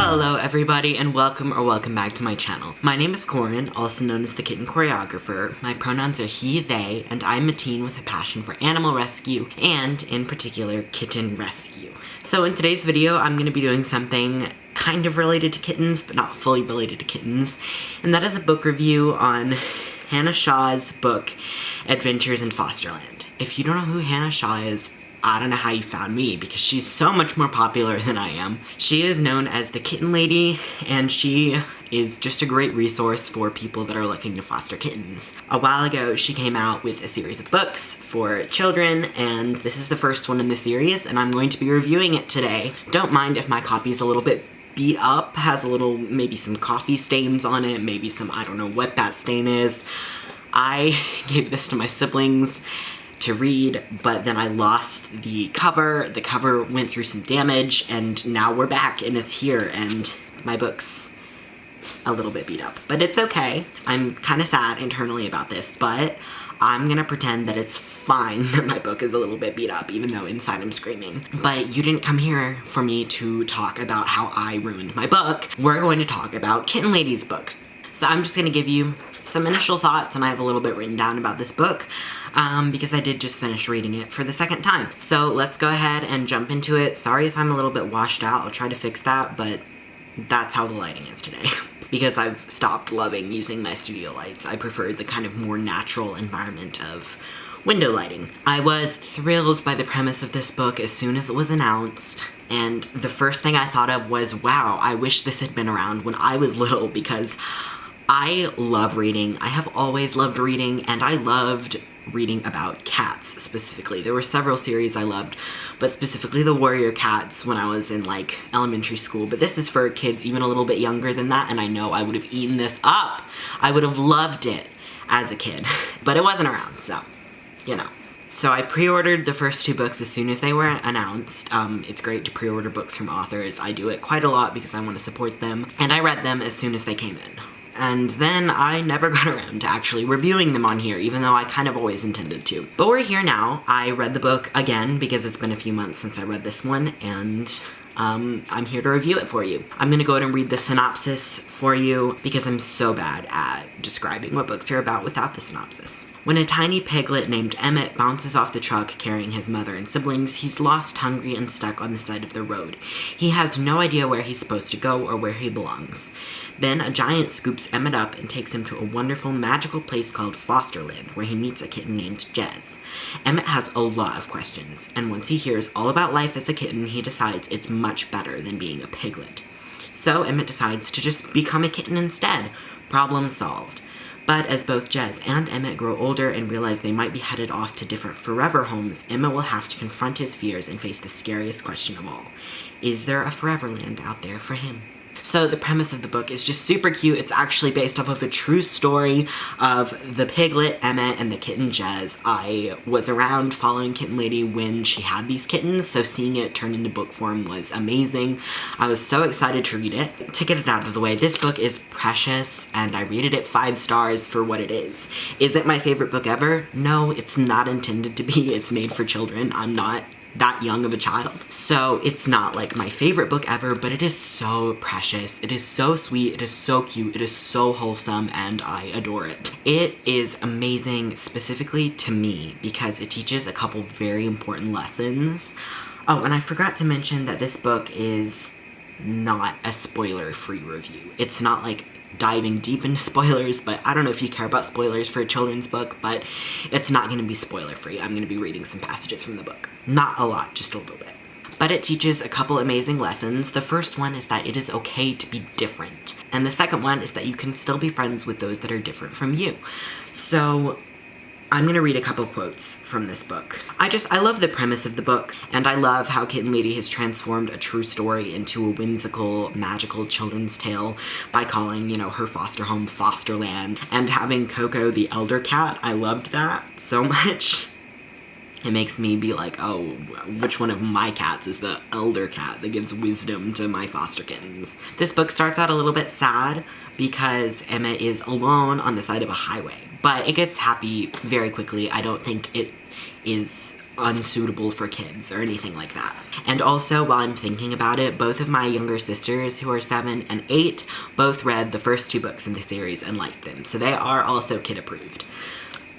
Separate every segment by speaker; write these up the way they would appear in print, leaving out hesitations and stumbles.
Speaker 1: Hello everybody and welcome back to my channel. My name is Corin, also known as the Kitten Choreographer. My pronouns are he, they, and I'm a teen with a passion for animal rescue and, in particular, kitten rescue. So in today's video, I'm going to be doing something kind of related to kittens, but not fully related to kittens, and that is a book review on Hannah Shaw's book, Adventures in Fosterland. If you don't know who Hannah Shaw is, I don't know how you found me, because she's so much more popular than I am. She is known as the Kitten Lady, and she is just a great resource for people that are looking to foster kittens. A while ago, she came out with a series of books for children, and this is the first one in the series, and I'm going to be reviewing it today. Don't mind if my copy's a little bit beat up, has a little, maybe some coffee stains on it, maybe some, I don't know what that stain is. I gave this to my siblings to read, but then I lost the cover. The cover went through some damage, and now we're back, and it's here, and my book's a little bit beat up. But it's okay. I'm kind of sad internally about this, but I'm gonna pretend that it's fine that my book is a little bit beat up, even though inside I'm screaming. But you didn't come here for me to talk about how I ruined my book. We're going to talk about Kitten Lady's book. So I'm just gonna give you some initial thoughts, and I have a little bit written down about this book, because I did just finish reading it for the second time. So let's go ahead and jump into it. Sorry if I'm a little bit washed out, I'll try to fix that, but that's how the lighting is today. Because I've stopped loving using my studio lights. I prefer the kind of more natural environment of window lighting. I was thrilled by the premise of this book as soon as it was announced, and the first thing I thought of was, wow, I wish this had been around when I was little, because I love reading. I have always loved reading, and I loved reading about cats specifically. There were several series I loved, but specifically the Warrior Cats when I was in like elementary school. But this is for kids even a little bit younger than that, and I know I would have eaten this up. I would have loved it as a kid, but it wasn't around, so, you know. So I pre-ordered the first two books as soon as they were announced. It's great to pre-order books from authors. I do it quite a lot because I want to support them, and I read them as soon as they came in. And then I never got around to actually reviewing them on here, even though I kind of always intended to. But we're here now. I read the book again because it's been a few months since I read this one, and I'm here to review it for you. I'm gonna go ahead and read the synopsis for you because I'm so bad at describing what books are about without the synopsis. When a tiny piglet named Emmett bounces off the truck carrying his mother and siblings, he's lost, hungry, and stuck on the side of the road. He has no idea where he's supposed to go or where he belongs. Then a giant scoops Emmett up and takes him to a wonderful, magical place called Fosterland, where he meets a kitten named Jez. Emmett has a lot of questions, and once he hears all about life as a kitten, he decides it's much better than being a piglet. So Emmett decides to just become a kitten instead. Problem solved. But as both Jez and Emmett grow older and realize they might be headed off to different forever homes, Emmett will have to confront his fears and face the scariest question of all. Is there a Foreverland out there for him? So the premise of the book is just super cute. It's actually based off of a true story of the piglet Emmett and the kitten Jez. I was around following Kitten Lady when she had these kittens, so seeing it turn into book form was amazing. I was so excited to read it. To get it out of the way, this book is precious, and I rated it 5 stars for what it is. Is it my favorite book ever? No, it's not intended to be. It's made for children. I'm not that young of a child. So it's not like my favorite book ever, but it is so precious. It is so sweet. It is so cute. It is so wholesome, and I adore it. It is amazing specifically to me because it teaches a couple very important lessons. Oh, and I forgot to mention that this book is not a spoiler-free review. It's not like diving deep into spoilers, but I don't know if you care about spoilers for a children's book, but it's not going to be spoiler-free. I'm going to be reading some passages from the book. Not a lot, just a little bit. But it teaches a couple amazing lessons. The first one is that it is okay to be different. And the second one is that you can still be friends with those that are different from you. So I'm gonna read a couple quotes from this book. I love the premise of the book, and I love how Kitten Lady has transformed a true story into a whimsical, magical children's tale by calling, you know, her foster home Fosterland, and having Coco the elder cat. I loved that so much. It makes me be like, oh, which one of my cats is the elder cat that gives wisdom to my foster kittens? This book starts out a little bit sad because Emmett is alone on the side of a highway, but it gets happy very quickly. I don't think it is unsuitable for kids or anything like that. And also, while I'm thinking about it, both of my younger sisters, who are 7 and 8, both read the first 2 books in the series and liked them, so they are also kid approved.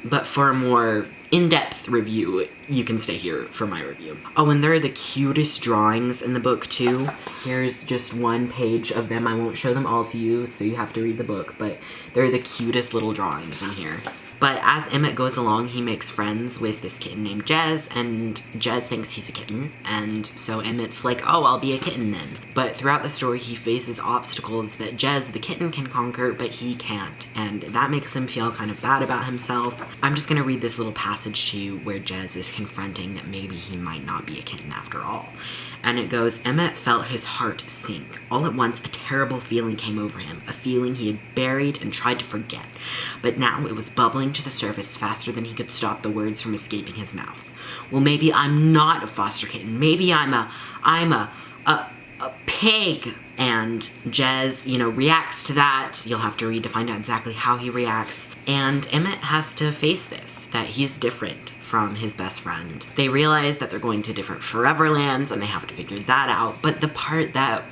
Speaker 1: But for a more in-depth review, you can stay here for my review. Oh, and there are the cutest drawings in the book too. Here's just one page of them. I won't show them all to you, so you have to read the book, but they're the cutest little drawings in here. But as Emmett goes along, he makes friends with this kitten named Jez, and Jez thinks he's a kitten, and so Emmett's like, oh, I'll be a kitten then. But throughout the story, he faces obstacles that Jez, the kitten, can conquer, but he can't, and that makes him feel kind of bad about himself. I'm just gonna read this little passage to you where Jez is confronting that maybe he might not be a kitten after all. And it goes, Emmett felt his heart sink. All at once, a terrible feeling came over him, a feeling he had buried and tried to forget. But now it was bubbling to the surface faster than he could stop the words from escaping his mouth. Well, maybe I'm not a foster kitten. Maybe I'm a pig. And Jez, reacts to that. You'll have to read to find out exactly how he reacts. And Emmett has to face this, that he's different from his best friend. They realize that they're going to different Foreverlands, and they have to figure that out. But the part that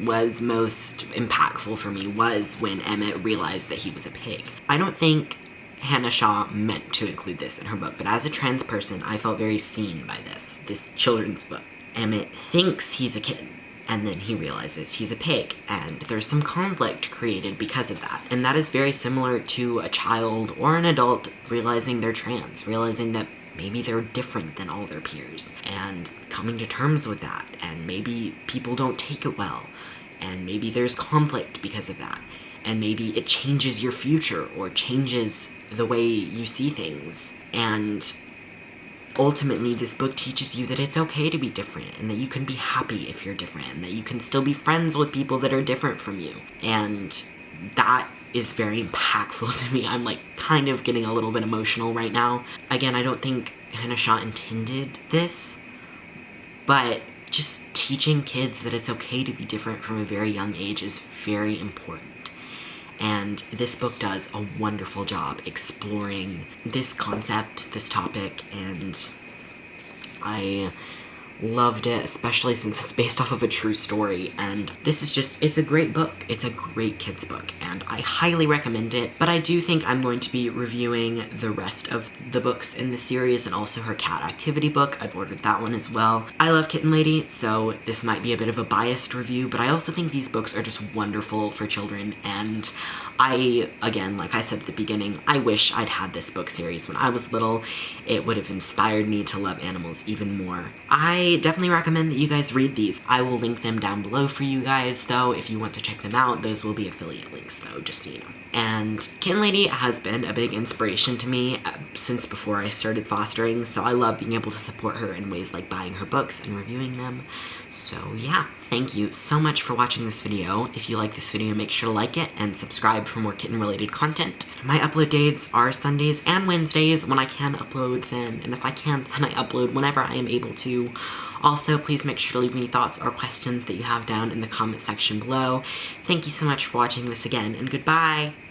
Speaker 1: was most impactful for me was when Emmett realized that he was a pig. I don't think Hannah Shaw meant to include this in her book, but as a trans person, I felt very seen by this children's book. Emmett thinks he's a kitten, and then he realizes he's a pig, and there's some conflict created because of that. And that is very similar to a child or an adult realizing they're trans, realizing that maybe they're different than all their peers, and coming to terms with that, and maybe people don't take it well, and maybe there's conflict because of that, and maybe it changes your future, or changes the way you see things. And ultimately, this book teaches you that it's okay to be different, and that you can be happy if you're different, and that you can still be friends with people that are different from you. And that is very impactful to me. I'm kind of getting a little bit emotional right now. Again, I don't think Hannah Shaw intended this, but just teaching kids that it's okay to be different from a very young age is very important. And this book does a wonderful job exploring this concept, this topic, and I loved it, especially since it's based off of a true story. And this is it's a great book. It's a great kids book, and I highly recommend it. But I do think I'm going to be reviewing the rest of the books in the series, and also her cat activity book. I've ordered that one as well. I love Kitten Lady, so this might be a bit of a biased review, but I also think these books are just wonderful for children, and again, like I said at the beginning, I wish I'd had this book series when I was little. It would have inspired me to love animals even more. I definitely recommend that you guys read these. I will link them down below for you guys, though, if you want to check them out. Those will be affiliate links, though, just so you know. And Kitten Lady has been a big inspiration to me since before I started fostering, so I love being able to support her in ways like buying her books and reviewing them. So yeah, thank you so much for watching this video. If you like this video, make sure to like it and subscribe for more kitten-related content. My upload dates are Sundays and Wednesdays when I can upload them, and if I can't, then I upload whenever I am able to. Also, please make sure to leave me thoughts or questions that you have down in the comment section below. Thank you so much for watching this again, and goodbye!